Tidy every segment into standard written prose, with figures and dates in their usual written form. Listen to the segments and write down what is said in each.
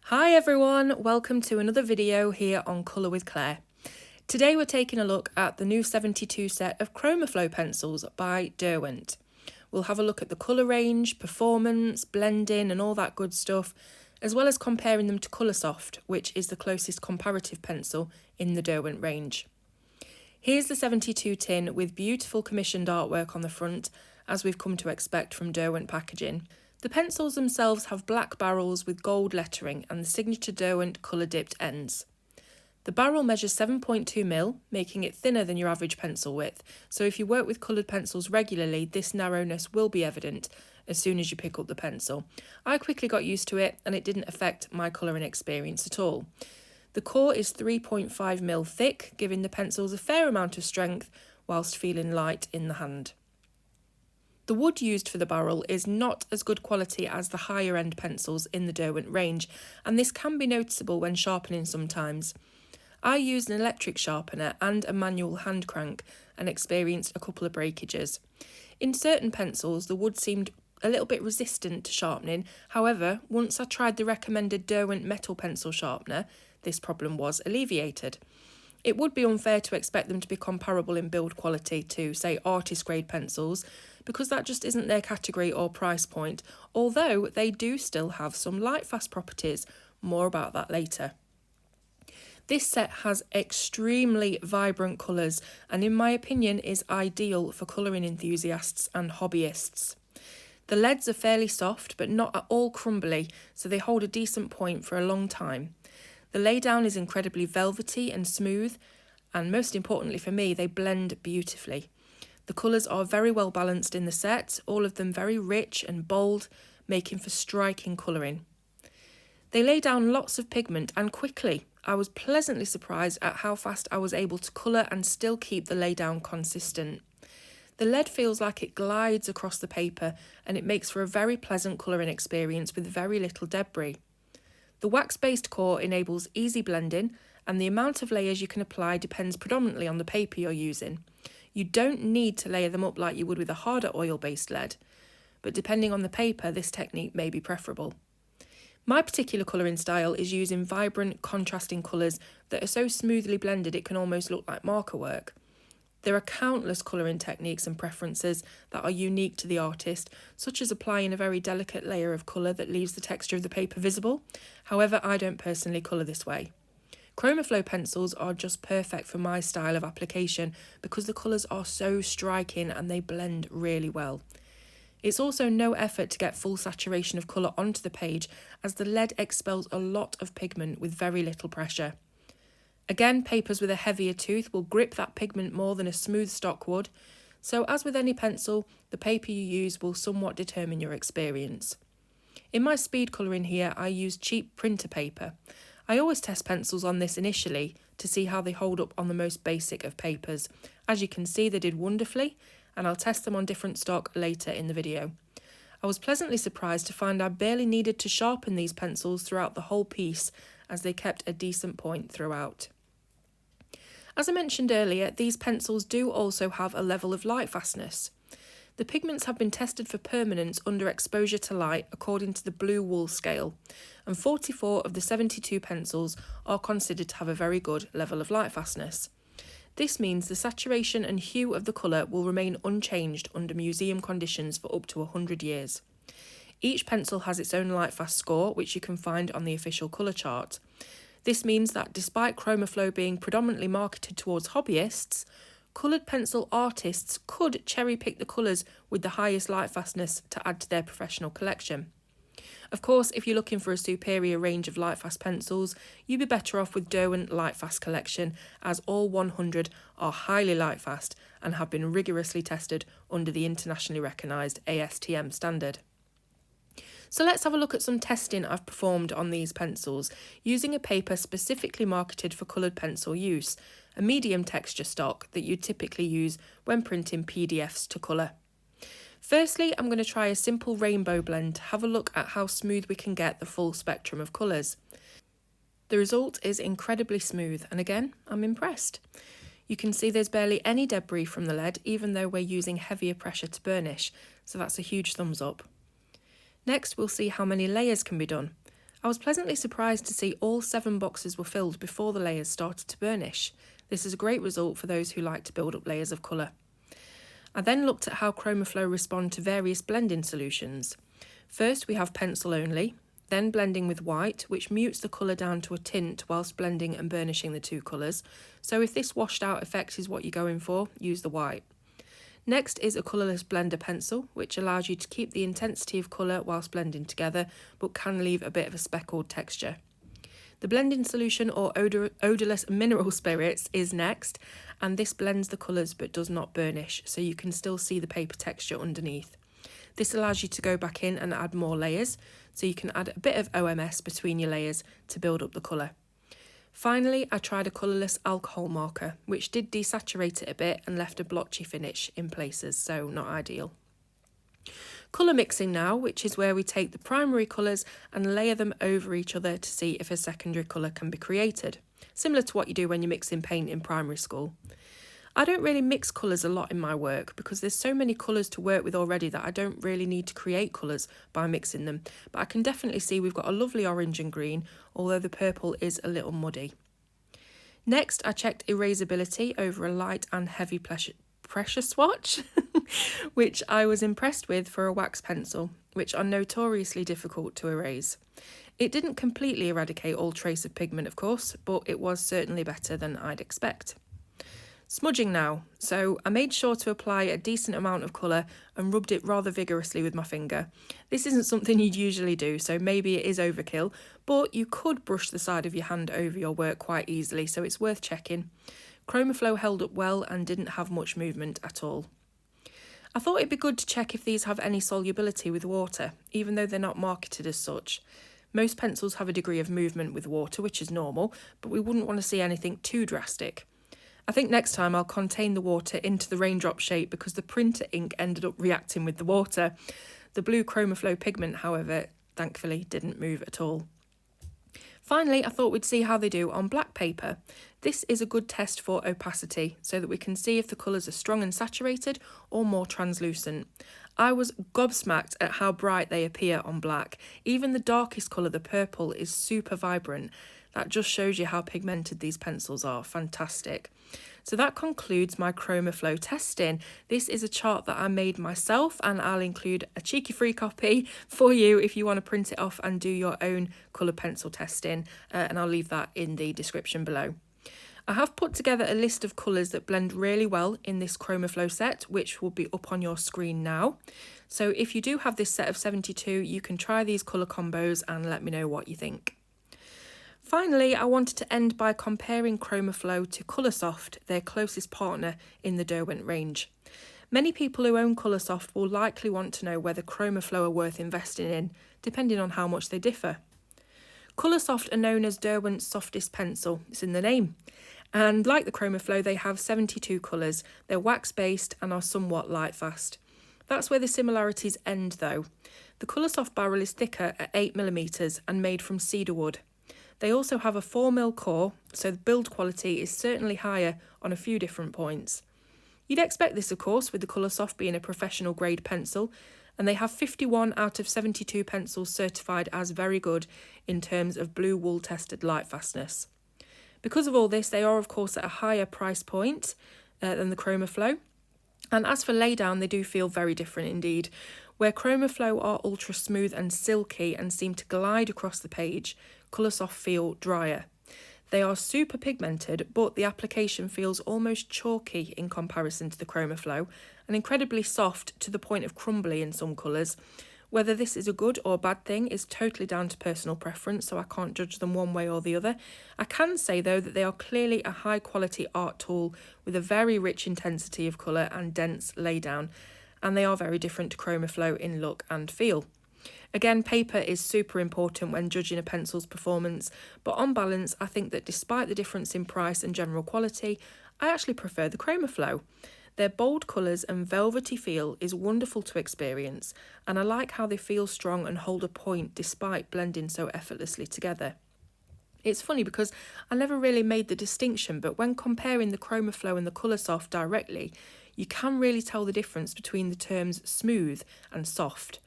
Hi everyone, welcome to another video here on Colour with Claire. Today we're taking a look at the new 72 set of Chromaflow pencils by Derwent. We'll have a look at the colour range, performance, blending and all that good stuff, as well as comparing them to Coloursoft, which is the closest comparative pencil in the Derwent range. Here's the 72 tin with beautiful commissioned artwork on the front, as we've come to expect from Derwent packaging. The pencils themselves have black barrels with gold lettering and the signature Derwent colour-dipped ends. The barrel measures 7.2mm, making it thinner than your average pencil width, so if you work with coloured pencils regularly, this narrowness will be evident as soon as you pick up the pencil. I quickly got used to it and it didn't affect my colouring experience at all. The core is 3.5mm thick, giving the pencils a fair amount of strength whilst feeling light in the hand. The wood used for the barrel is not as good quality as the higher end pencils in the Derwent range, and this can be noticeable when sharpening sometimes. I used an electric sharpener and a manual hand crank and experienced a couple of breakages. In certain pencils, the wood seemed a little bit resistant to sharpening. However, once I tried the recommended Derwent metal pencil sharpener, this problem was alleviated. It would be unfair to expect them to be comparable in build quality to, say, artist grade pencils, because that just isn't their category or price point, although they do still have some light-fast properties. More about that later. This set has extremely vibrant colours and in my opinion is ideal for colouring enthusiasts and hobbyists. The leads are fairly soft but not at all crumbly, so they hold a decent point for a long time. The laydown is incredibly velvety and smooth, and most importantly for me, they blend beautifully. The colours are very well balanced in the set, all of them very rich and bold, making for striking colouring. They lay down lots of pigment and quickly. I was pleasantly surprised at how fast I was able to colour and still keep the laydown consistent. The lead feels like it glides across the paper and it makes for a very pleasant colouring experience with very little debris. The wax-based core enables easy blending and the amount of layers you can apply depends predominantly on the paper you're using. You don't need to layer them up like you would with a harder oil-based lead, but depending on the paper, this technique may be preferable. My particular colouring style is using vibrant, contrasting colours that are so smoothly blended it can almost look like marker work. There are countless colouring techniques and preferences that are unique to the artist, such as applying a very delicate layer of colour that leaves the texture of the paper visible. However, I don't personally colour this way. Chromaflow pencils are just perfect for my style of application because the colours are so striking and they blend really well. It's also no effort to get full saturation of colour onto the page as the lead expels a lot of pigment with very little pressure. Again, papers with a heavier tooth will grip that pigment more than a smooth stock would, so as with any pencil, the paper you use will somewhat determine your experience. In my speed colouring here, I use cheap printer paper. I always test pencils on this initially to see how they hold up on the most basic of papers. As you can see, they did wonderfully, and I'll test them on different stock later in the video. I was pleasantly surprised to find I barely needed to sharpen these pencils throughout the whole piece, as they kept a decent point throughout. As I mentioned earlier, these pencils do also have a level of light fastness. The pigments have been tested for permanence under exposure to light according to the blue wool scale, and 44 of the 72 pencils are considered to have a very good level of light fastness. This means the saturation and hue of the colour will remain unchanged under museum conditions for up to 100 years. Each pencil has its own light fast score, which you can find on the official colour chart. This means that despite Chromaflow being predominantly marketed towards hobbyists, coloured pencil artists could cherry pick the colours with the highest light fastness to add to their professional collection. Of course, if you're looking for a superior range of light fast pencils, you'd be better off with Derwent Light Fast collection, as all 100 are highly light fast and have been rigorously tested under the internationally recognised ASTM standard. So let's have a look at some testing I've performed on these pencils using a paper specifically marketed for coloured pencil use, a medium texture stock that you typically use when printing PDFs to colour. Firstly, I'm going to try a simple rainbow blend to have a look at how smooth we can get the full spectrum of colours. The result is incredibly smooth and again, I'm impressed. You can see there's barely any debris from the lead even though we're using heavier pressure to burnish, so that's a huge thumbs up. Next, we'll see how many layers can be done. I was pleasantly surprised to see all 7 boxes were filled before the layers started to burnish. This is a great result for those who like to build up layers of colour. I then looked at how Chromaflow respond to various blending solutions. First we have pencil only, then blending with white, which mutes the colour down to a tint whilst blending and burnishing the 2 colours. So if this washed out effect is what you're going for, use the white. Next is a colourless blender pencil, which allows you to keep the intensity of colour whilst blending together, but can leave a bit of a speckled texture. The blending solution or odourless mineral spirits is next, and this blends the colours but does not burnish, so you can still see the paper texture underneath. This allows you to go back in and add more layers, so you can add a bit of OMS between your layers to build up the colour. Finally, I tried a colourless alcohol marker, which did desaturate it a bit and left a blotchy finish in places, so not ideal. Colour mixing now, which is where we take the primary colours and layer them over each other to see if a secondary colour can be created, similar to what you do when you're mixing paint in primary school. I don't really mix colours a lot in my work because there's so many colours to work with already that I don't really need to create colours by mixing them, but I can definitely see we've got a lovely orange and green, although the purple is a little muddy. Next, I checked erasability over a light and heavy pressure swatch, which I was impressed with for a wax pencil, which are notoriously difficult to erase. It didn't completely eradicate all trace of pigment, of course, but it was certainly better than I'd expect. Smudging now. So I made sure to apply a decent amount of colour and rubbed it rather vigorously with my finger. This isn't something you'd usually do, so maybe it is overkill, but you could brush the side of your hand over your work quite easily, so it's worth checking. Chromaflow held up well and didn't have much movement at all. I thought it'd be good to check if these have any solubility with water, even though they're not marketed as such. Most pencils have a degree of movement with water, which is normal, but we wouldn't want to see anything too drastic. I think next time I'll contain the water into the raindrop shape because the printer ink ended up reacting with the water. The blue Chromaflow pigment, however, thankfully didn't move at all. Finally, I thought we'd see how they do on black paper. This is a good test for opacity, so that we can see if the colours are strong and saturated or more translucent. I was gobsmacked at how bright they appear on black. Even the darkest colour, the purple, is super vibrant. That just shows you how pigmented these pencils are. Fantastic. So that concludes my Chromaflow testing. This is a chart that I made myself, and I'll include a cheeky free copy for you if you want to print it off and do your own colour pencil testing, and I'll leave that in the description below. I have put together a list of colours that blend really well in this Chromaflow set, which will be up on your screen now. So if you do have this set of 72, you can try these colour combos and let me know what you think. Finally, I wanted to end by comparing Chromaflow to Coloursoft, their closest partner in the Derwent range. Many people who own Coloursoft will likely want to know whether Chromaflow are worth investing in, depending on how much they differ. Coloursoft are known as Derwent's softest pencil, it's in the name. And like the Chromaflow, they have 72 colours, they're wax-based and are somewhat light-fast. That's where the similarities end though. The Coloursoft barrel is thicker at 8mm and made from cedar wood. They also have a 4mm core, so the build quality is certainly higher on a few different points. You'd expect this, of course, with the Coloursoft being a professional grade pencil, and they have 51 out of 72 pencils certified as very good in terms of blue wool tested light fastness. Because of all this, they are of course at a higher price point than the Chromaflow, and as for laydown, they do feel very different indeed. Where Chromaflow are ultra smooth and silky and seem to glide across the page, Coloursoft feel drier. They are super pigmented, but the application feels almost chalky in comparison to the Chromaflow, and incredibly soft to the point of crumbly in some colours. Whether this is a good or bad thing is totally down to personal preference, so I can't judge them one way or the other. I can say though that they are clearly a high quality art tool with a very rich intensity of colour and dense laydown, and they are very different to Chromaflow in look and feel. Again, paper is super important when judging a pencil's performance, but on balance, I think that despite the difference in price and general quality, I actually prefer the Chromaflow. Their bold colours and velvety feel is wonderful to experience, and I like how they feel strong and hold a point despite blending so effortlessly together. It's funny because I never really made the distinction, but when comparing the Chromaflow and the Coloursoft directly, you can really tell the difference between the terms smooth and soft.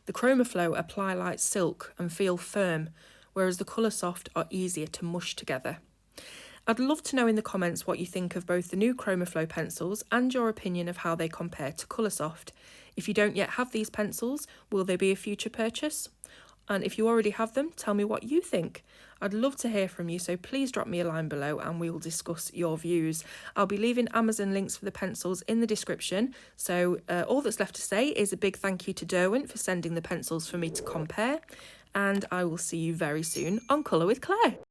The Chromaflow apply like silk and feel firm, whereas the Coloursoft are easier to mush together. I'd love to know in the comments what you think of both the new Chromaflow pencils and your opinion of how they compare to Coloursoft. If you don't yet have these pencils, will they be a future purchase? And if you already have them, tell me what you think. I'd love to hear from you, so please drop me a line below and we will discuss your views. I'll be leaving Amazon links for the pencils in the description, so all that's left to say is a big thank you to Derwent for sending the pencils for me to compare, and I will see you very soon on Colour with Claire.